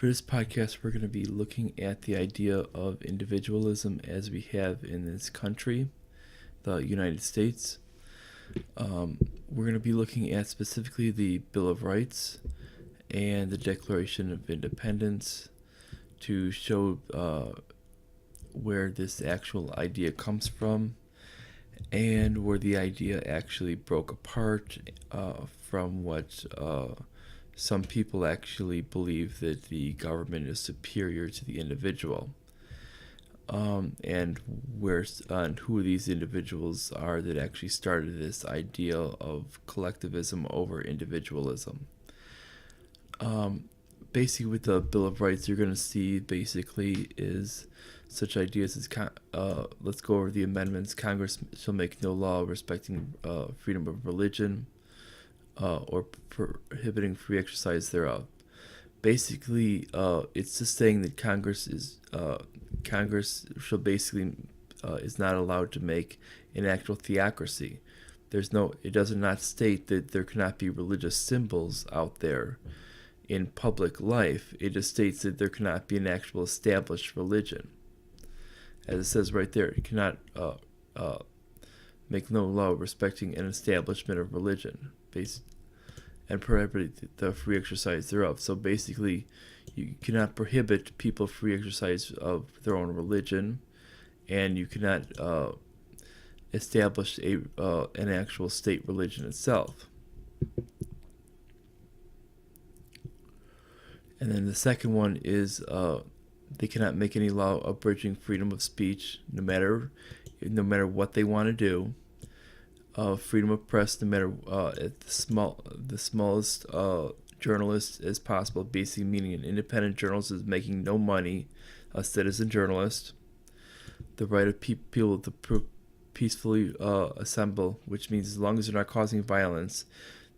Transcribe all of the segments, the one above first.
For this podcast, we're going to be looking at the idea of individualism as we have in this country, the United States. We're going to be looking at specifically the Bill of Rights and the Declaration of Independence to show where this actual idea comes from and where the idea actually broke apart from what some people actually believe that the government is superior to the individual, and who these individuals are that actually started this idea of collectivism over individualism. Basically, with the Bill of Rights, you're going to see basically is such ideas as let's go over the amendments. Congress shall make no law respecting freedom of religion or prohibiting free exercise thereof. Basically, it's just saying that Congress shall basically is not allowed to make an actual theocracy. It does not state that there cannot be religious symbols out there in public life. It just states that there cannot be an actual established religion. As it says right there, it cannot make no law respecting an establishment of religion, and prohibit the free exercise thereof. So basically, you cannot prohibit people free exercise of their own religion, and you cannot establish an actual state religion itself. And then the second one is they cannot make any law abridging freedom of speech, no matter what they want to do. Freedom of press, no matter at the smallest journalist as possible, basically meaning an independent journalist is making no money, a citizen journalist. The right of people to peacefully assemble, which means as long as they're not causing violence,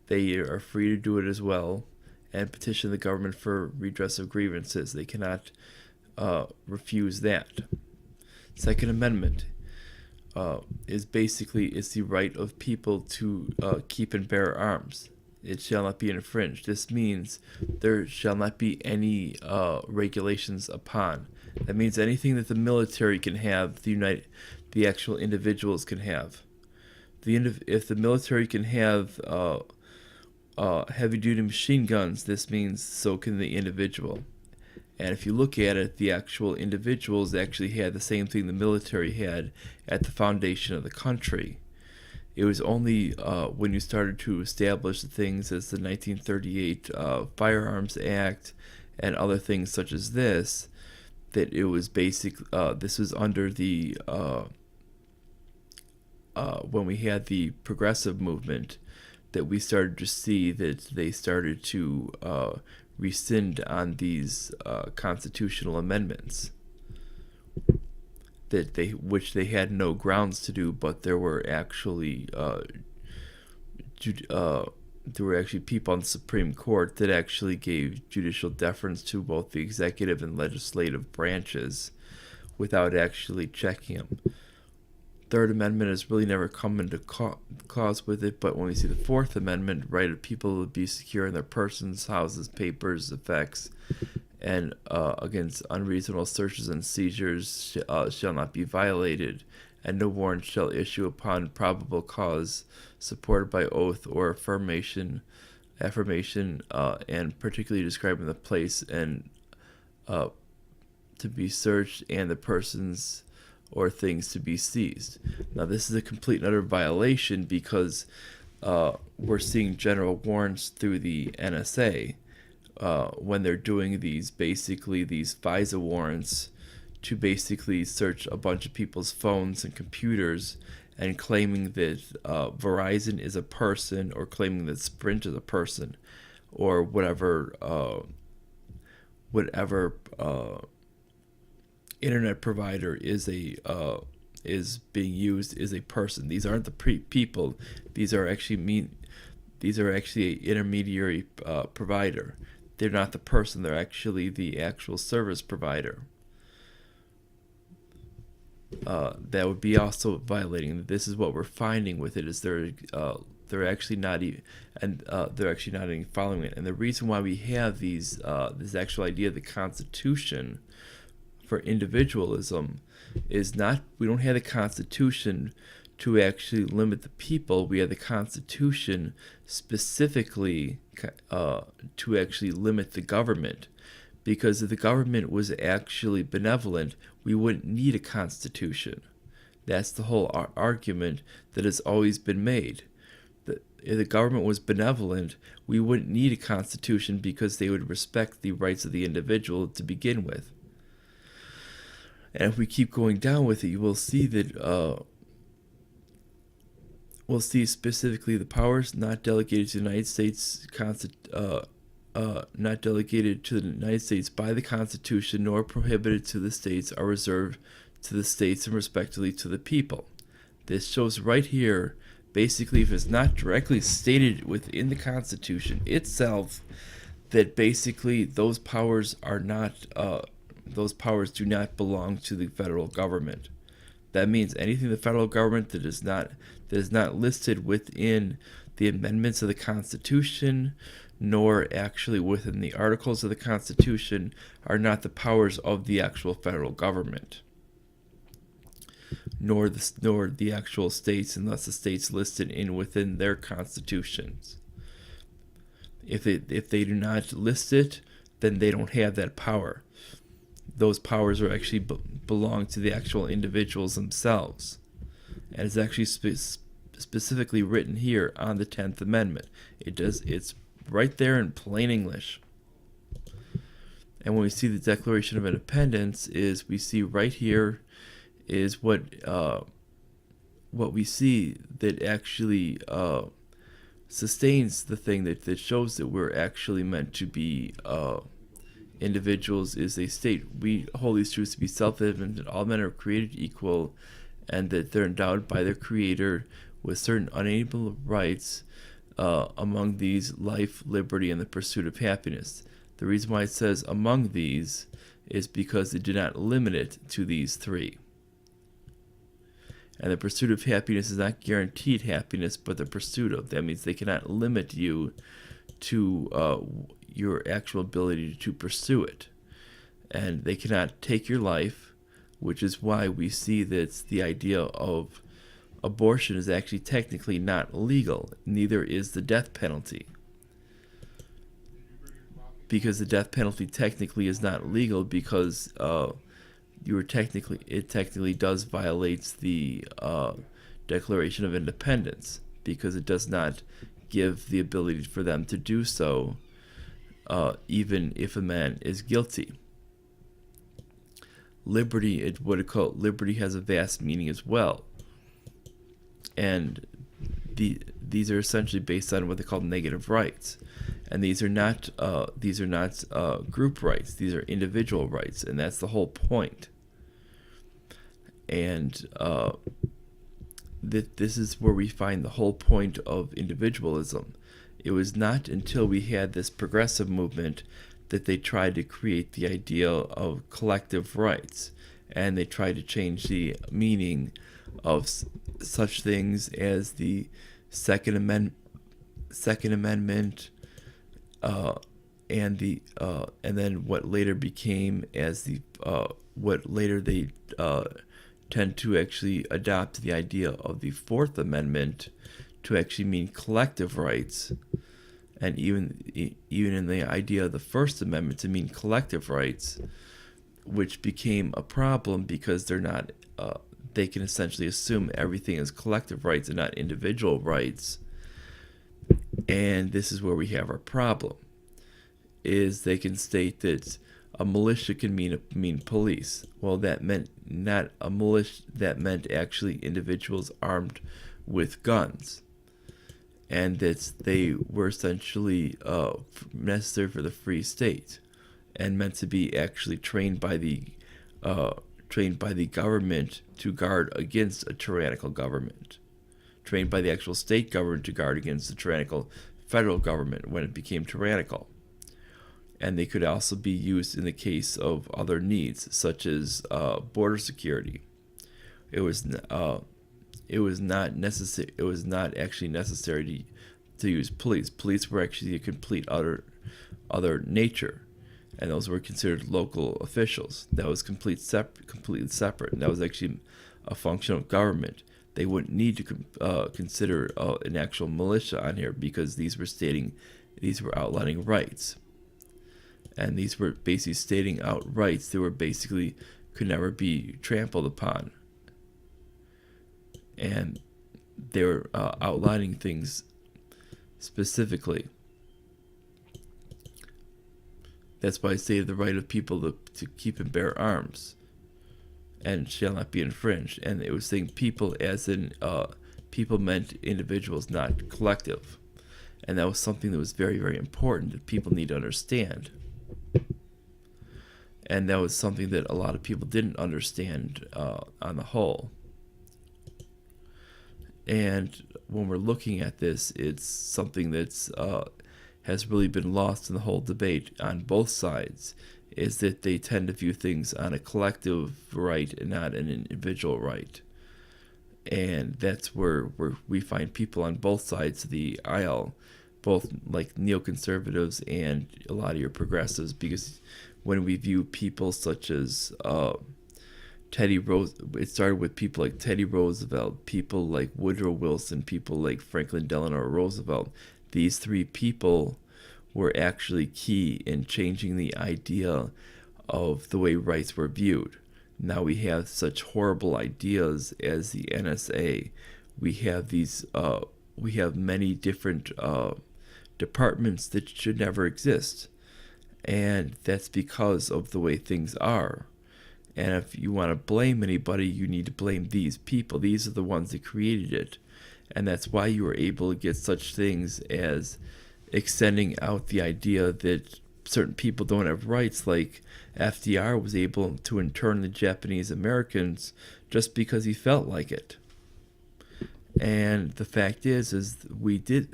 they are free to do it as well, and petition the government for redress of grievances. They cannot refuse that. Second Amendment is the right of people to keep and bear arms. It shall not be infringed. This means there shall not be any regulations upon. That means anything that the military can have, the actual individuals can have. If the military can have heavy-duty machine guns, this means so can the individual. And if you look at it, the actual individuals actually had the same thing the military had at the foundation of the country. It was only when you started to establish things as the 1938 Firearms Act and other things such as this, that it was this was under the when we had the progressive movement, that we started to see that they started to rescind on these constitutional amendments which they had no grounds to do, but there were actually people on the Supreme Court that actually gave judicial deference to both the executive and legislative branches without actually checking them. Third Amendment has really never come into cause with it, but when we see the Fourth Amendment, right of people to be secure in their persons, houses, papers, effects, and against unreasonable searches and seizures shall not be violated, and no warrant shall issue upon probable cause supported by oath or affirmation, and particularly describing the place and to be searched and the persons or things to be seized. Now, this is a complete and utter violation because we're seeing general warrants through the NSA when they're doing these FISA warrants to basically search a bunch of people's phones and computers, and claiming that Verizon is a person, or claiming that Sprint is a person, or whatever internet provider is being used is a person. These aren't the people. These are actually an intermediary provider. They're not the person. They're actually the actual service provider. That would be also violating. This is what we're finding with it, is they're they're actually not even, they're actually not even following it. And the reason why we have these this actual idea of the Constitution for individualism is not, we don't have the Constitution to actually limit the people. We have the Constitution specifically to actually limit the government. Because if the government was actually benevolent, we wouldn't need a constitution. That's the whole argument that has always been made. If the government was benevolent, we wouldn't need a constitution because they would respect the rights of the individual to begin with. And if we keep going down with it, you will see that we'll see specifically the powers not delegated to the United States not delegated to the United States by the Constitution nor prohibited to the states are reserved to the states and respectively to the people. This shows right here, basically, if it's not directly stated within the Constitution itself, that basically those powers are not, those powers do not belong to the federal government. That means anything the federal government that is not listed within the amendments of the Constitution, nor actually within the articles of the Constitution, are not the powers of the actual federal government, nor the actual states, unless the states listed in within their constitutions. If they do not list it, then they don't have that power. Those powers are actually belong to the actual individuals themselves, and it's actually specifically written here on the 10th Amendment. It's right there in plain English. And when we see the Declaration of Independence, is we see right here is what we see that actually sustains the thing that shows that we're actually meant to be individuals, is they state, we hold these truths to be self-evident that all men are created equal and that they're endowed by their Creator with certain unalienable rights, among these life, liberty, and the pursuit of happiness. The reason why it says among these is because it did not limit it to these three. And the pursuit of happiness is not guaranteed happiness, but the pursuit of. That means they cannot limit you to your actual ability to pursue it. And they cannot take your life, which is why we see that the idea of abortion is actually technically not legal. Neither is the death penalty. Because the death penalty technically is not legal, because it technically does violate the Declaration of Independence, because it does not give the ability for them to do so, even if a man is guilty. Liberty, liberty has a vast meaning as well. And these are essentially based on what they call negative rights, and these are not group rights. These are individual rights, and that's the whole point. And this is where we find the whole point of individualism. It was not until we had this progressive movement that they tried to create the idea of collective rights, and they tried to change the meaning of such things as the Second Amendment, and then what later became as the what later they tend to actually adopt the idea of the Fourth Amendment to actually mean collective rights, and even in the idea of the First Amendment to mean collective rights, which became a problem because they're not. They can essentially assume everything is collective rights and not individual rights. And this is where we have our problem, is they can state that a militia can mean police. Well, that meant not a militia, that meant actually individuals armed with guns. And that they were essentially necessary for the free state, and meant to be actually trained by the government to guard against a tyrannical government, trained by the actual state government to guard against the tyrannical federal government when it became tyrannical. And they could also be used in the case of other needs, such as border security. It was it was not necessary. It was not actually necessary to use police. Police were actually a complete other nature, and those were considered local officials. That was completely separate, and that was actually a function of government. They wouldn't need to consider an actual militia on here, because these were outlining rights, and these were basically stating out rights that were basically could never be trampled upon, and they were outlining things specifically. That's why I say the right of people to keep and bear arms and shall not be infringed. And it was saying people as in people meant individuals, not collective. And that was something that was very, very important that people need to understand. And that was something that a lot of people didn't understand on the whole. And when we're looking at this, it's something that's has really been lost in the whole debate on both sides, is that they tend to view things on a collective right and not an individual right. And that's where we find people on both sides of the aisle, both like neoconservatives and a lot of your progressives, because when we view people such as it started with people like Teddy Roosevelt, people like Woodrow Wilson, people like Franklin Delano Roosevelt. These three people were actually key in changing the idea of the way rights were viewed. Now we have such horrible ideas as the NSA. We have many different departments that should never exist, and that's because of the way things are. And if you want to blame anybody, you need to blame these people. These are the ones that created it. And that's why you were able to get such things as extending out the idea that certain people don't have rights, like FDR was able to intern the Japanese Americans just because he felt like it. And the fact is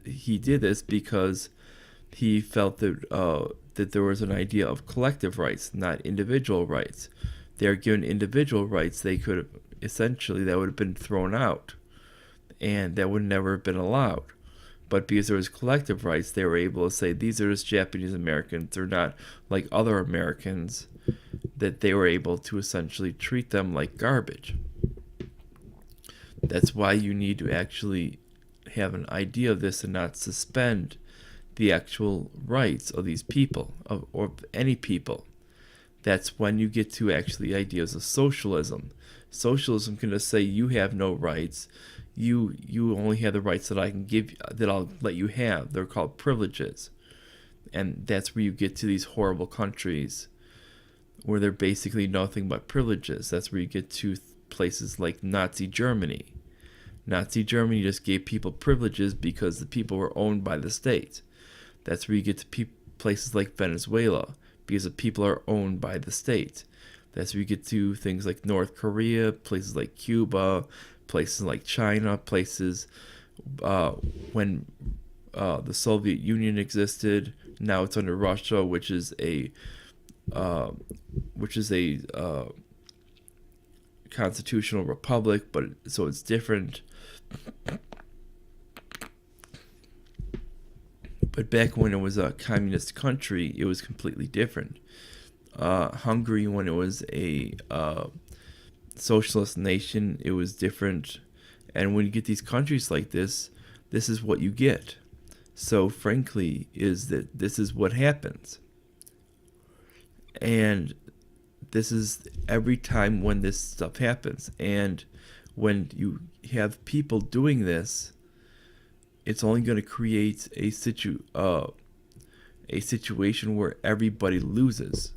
he did this because he felt that that there was an idea of collective rights, not individual rights. They are given individual rights, they could have essentially, that would have been thrown out, and that would never have been allowed. But because there was collective rights, they were able to say these are just Japanese Americans, they're not like other Americans, that they were able to essentially treat them like garbage. That's why you need to actually have an idea of this and not suspend the actual rights of these people, or any people. That's when you get to actually ideas of socialism. Socialism can just say you have no rights. You only have the rights that I can give, that I'll let you have. They're called privileges. And that's where you get to these horrible countries where they're basically nothing but privileges. That's where you get to places like Nazi Germany. Nazi Germany just gave people privileges because the people were owned by the state. That's where you get to places like Venezuela, because the people are owned by the state. That's where you get to things like North Korea, places like Cuba, places like China, places when the Soviet Union existed. Now it's under Russia, which is a constitutional republic, but so it's different. But back when it was a communist country, it was completely different. Hungary, when it was a socialist nation, it was different. And when you get these countries like this is what you get. So frankly, this is what happens. And this is every time when this stuff happens. And when you have people doing this, it's only going to create a situation where everybody loses.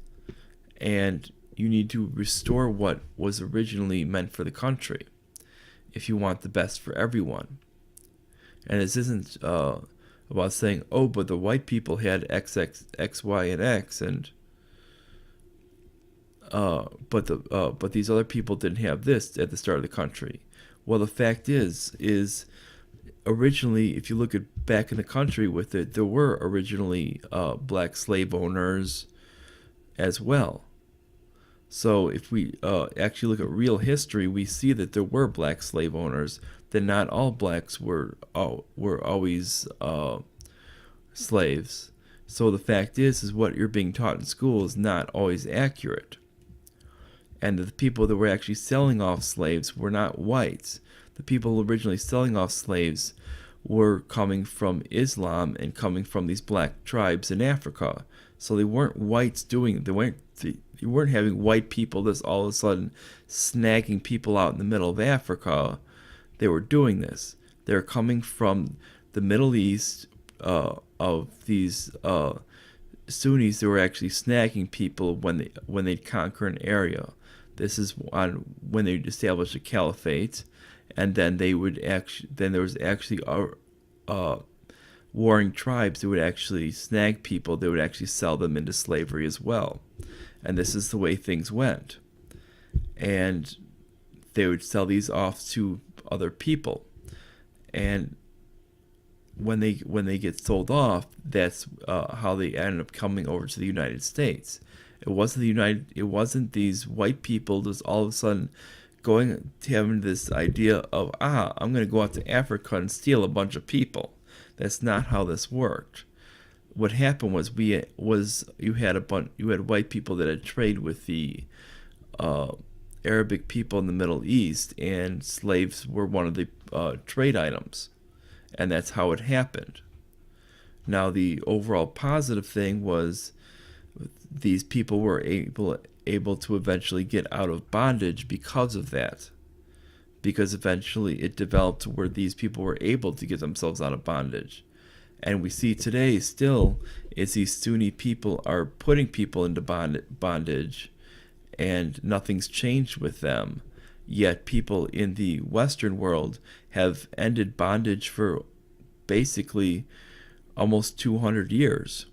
And you need to restore what was originally meant for the country if you want the best for everyone. And this isn't about saying, oh, but the white people had X, Y, and X, and but these other people didn't have this at the start of the country. Well, the fact is originally, if you look at back in the country with it, there were originally black slave owners as well. So if we actually look at real history, we see that there were black slave owners. That not all blacks were always slaves. So the fact is what you're being taught in school is not always accurate. And the people that were actually selling off slaves were not whites. The people originally selling off slaves were coming from Islam and coming from these black tribes in Africa. So they weren't whites doing. You weren't having white people just all of a sudden snagging people out in the middle of Africa. They were doing this. They're coming from the Middle East of these Sunnis that were actually snagging people when they'd conquer an area. This is when they established a caliphate, and then there was actually warring tribes that would actually snag people. They would actually sell them into slavery as well, and this is the way things went. And they would sell these off to other people, and when they get sold off, that's how they ended up coming over to the United States. It wasn't these white people just all of a sudden having this idea of I'm going to go out to Africa and steal a bunch of people. That's not how this worked. What happened was you had white people that had trade with the Arabic people in the Middle East, and slaves were one of the trade items, and that's how it happened. Now the overall positive thing was these people were able to eventually get out of bondage because of that. Because eventually it developed where these people were able to get themselves out of bondage. And we see today still is these Sunni people are putting people into bondage, and nothing's changed with them. Yet people in the Western world have ended bondage for basically almost 200 years.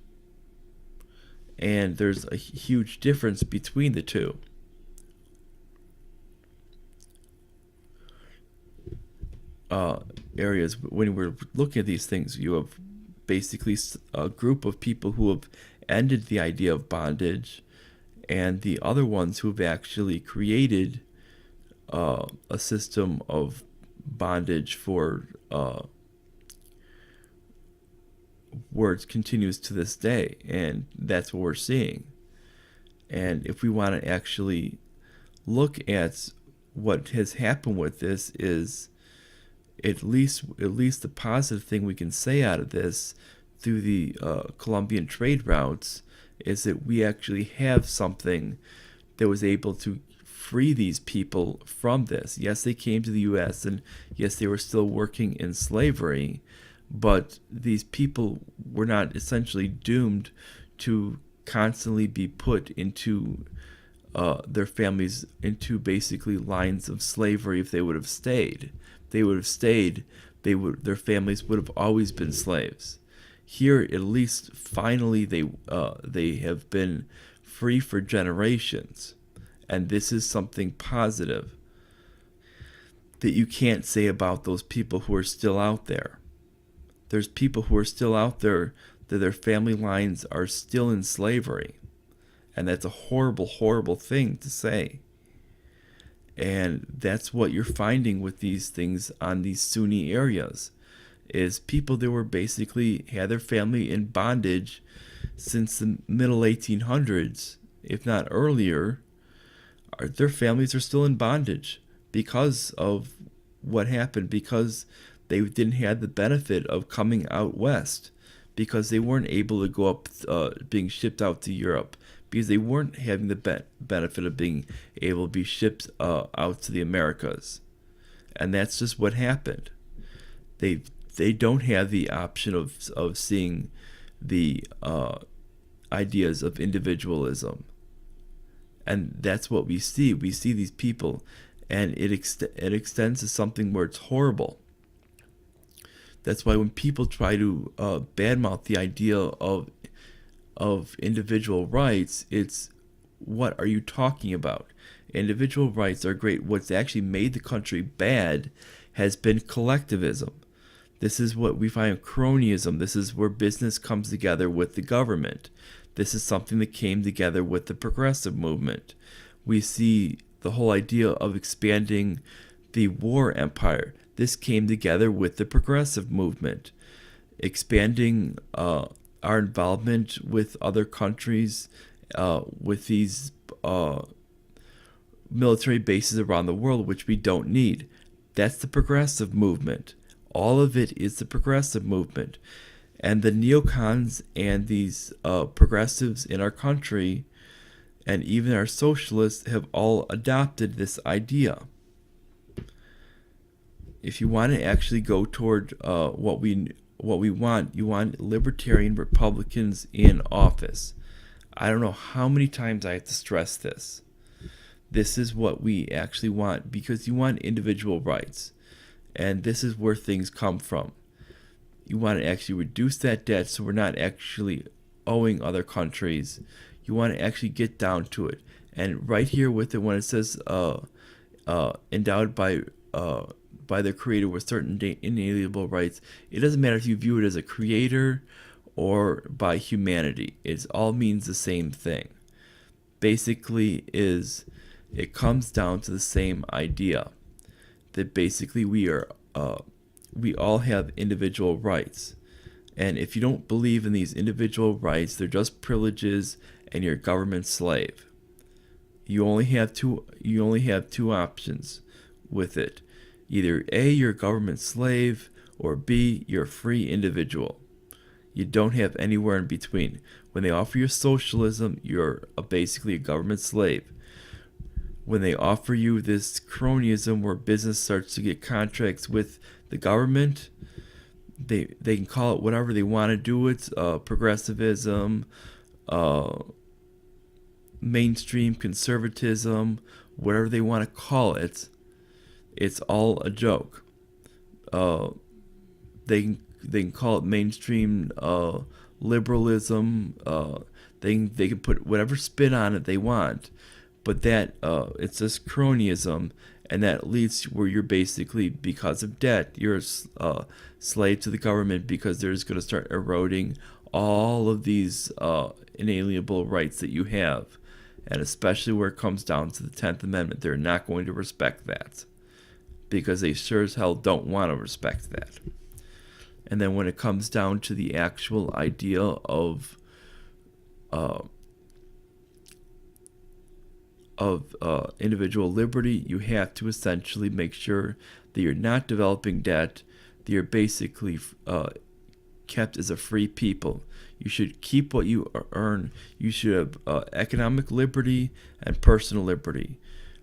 And there's a huge difference between the two. Areas, when we're looking at these things, you have basically a group of people who have ended the idea of bondage, and the other ones who have actually created a system of bondage for where it continues to this day, and that's what we're seeing. And if we want to actually look at what has happened with this, is at least the positive thing we can say out of this through the Colombian trade routes is that we actually have something that was able to free these people from this. Yes, they came to the U.S., and yes, they were still working in slavery, but these people were not essentially doomed to constantly be put into their families into basically lines of slavery. If they would have stayed, their families would have always been slaves. Here, at least, finally, they have been free for generations, and this is something positive that you can't say about those people who are still out there. There's people who are still out there that their family lines are still in slavery. And that's a horrible, horrible thing to say. And that's what you're finding with these things on these Sunni areas, is people that were basically had their family in bondage since the middle 1800s, if not earlier. Their families are still in bondage because of what happened, because they didn't have the benefit of coming out west, because they weren't able to go up, being shipped out to Europe, because they weren't having the benefit of being able to be shipped out to the Americas. And that's just what happened. They don't have the option of seeing the ideas of individualism. And that's what we see. We see these people, and it extends to something where it's horrible. That's why when people try to badmouth the idea of individual rights, it's, what are you talking about? Individual rights are great. What's actually made the country bad has been collectivism. This is what we find cronyism. This is where business comes together with the government. This is something that came together with the progressive movement, We see the whole idea of expanding the war empire. This came together with the progressive movement, expanding our involvement with other countries, with these military bases around the world, which we don't need. That's the progressive movement. All of it is the progressive movement. And the neocons and these progressives in our country, and even our socialists, have all adopted this idea. If you want to actually go toward what we want, you want libertarian Republicans in office. I don't know how many times I have to stress this. This is what we actually want, because you want individual rights. And this is where things come from. You want to actually reduce that debt so we're not actually owing other countries. You want to actually get down to it. And right here with it, when it says endowed by the creator with certain inalienable rights, it doesn't matter if you view it as a creator or by humanity. It all means the same thing. Basically, it comes down to the same idea, that basically we all have individual rights. And if you don't believe in these individual rights, they're just privileges and you're a government slave. You only have two options with it. Either A, you're a government slave, or B, you're a free individual. You don't have anywhere in between. When they offer you socialism, you're basically a government slave. When they offer you this cronyism where business starts to get contracts with the government, they can call it whatever they want to do it, progressivism, mainstream conservatism, whatever they want to call it. It's all a joke. They can call it mainstream liberalism. They can put whatever spin on it they want, but that it's just cronyism, and that leads to where you're basically, because of debt, you're a slave to the government, because they're just going to start eroding all of these inalienable rights that you have, and especially where it comes down to the 10th Amendment, they're not going to respect that, because they sure as hell don't want to respect that. And then when it comes down to the actual idea of individual liberty, you have to essentially make sure that you're not developing debt, that you're basically kept as a free people. You should keep what you earn. You should have economic liberty and personal liberty.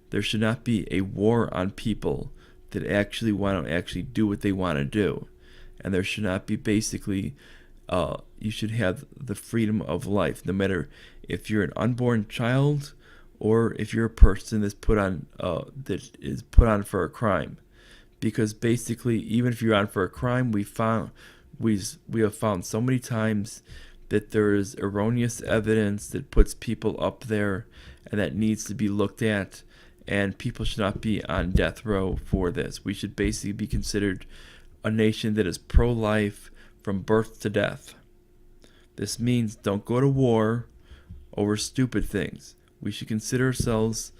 There should not be a war on people that actually want to actually do what they want to do. And there should not be basically, you should have the freedom of life, no matter if you're an unborn child or if you're a person that's that is put on for a crime. Because basically, even if you're on for a crime, we have found so many times that there is erroneous evidence that puts people up there, and that needs to be looked at, and people should not be on death row for this. We should basically be considered a nation that is pro-life from birth to death. This means don't go to war over stupid things. We should consider ourselves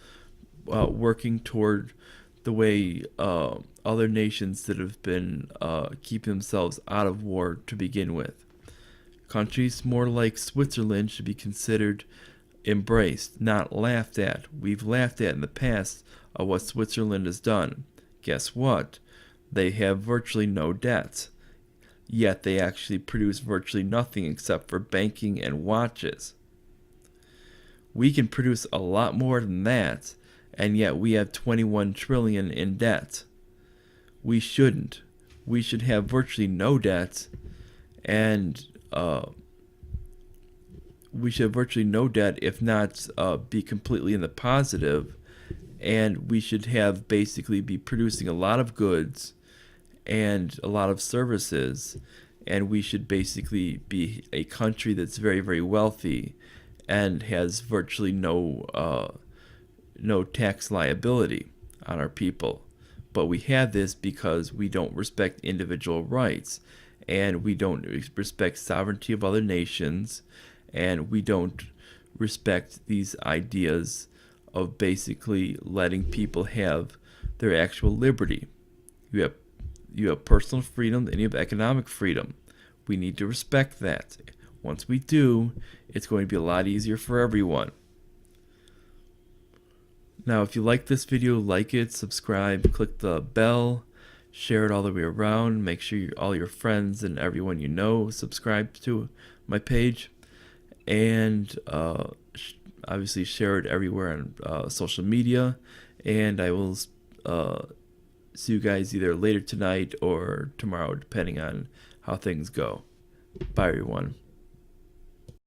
working toward the way other nations that have been keeping themselves out of war to begin with. Countries more like Switzerland should be considered embraced, not laughed at. We've laughed at in the past of what Switzerland has done. Guess what? They have virtually no debt. Yet they actually produce virtually nothing except for banking and watches. We can produce a lot more than that, and yet we have 21 trillion in debt. We shouldn't. We should have virtually no debt, and we should have virtually no debt, if not be completely in the positive, and we should have basically be producing a lot of goods and a lot of services, and we should basically be a country that's very, very wealthy and has virtually no tax liability on our people. But we have this because we don't respect individual rights, and we don't respect sovereignty of other nations, and we don't respect these ideas of basically letting people have their actual liberty. You have personal freedom and you have economic freedom. We need to respect that. Once we do, it's going to be a lot easier for everyone. Now, if you like this video, like it, subscribe, click the bell, share it all the way around. Make sure all your friends and everyone you know subscribe to my page. And obviously share it everywhere on social media. And I will see you guys either later tonight or tomorrow, depending on how things go. Bye, everyone.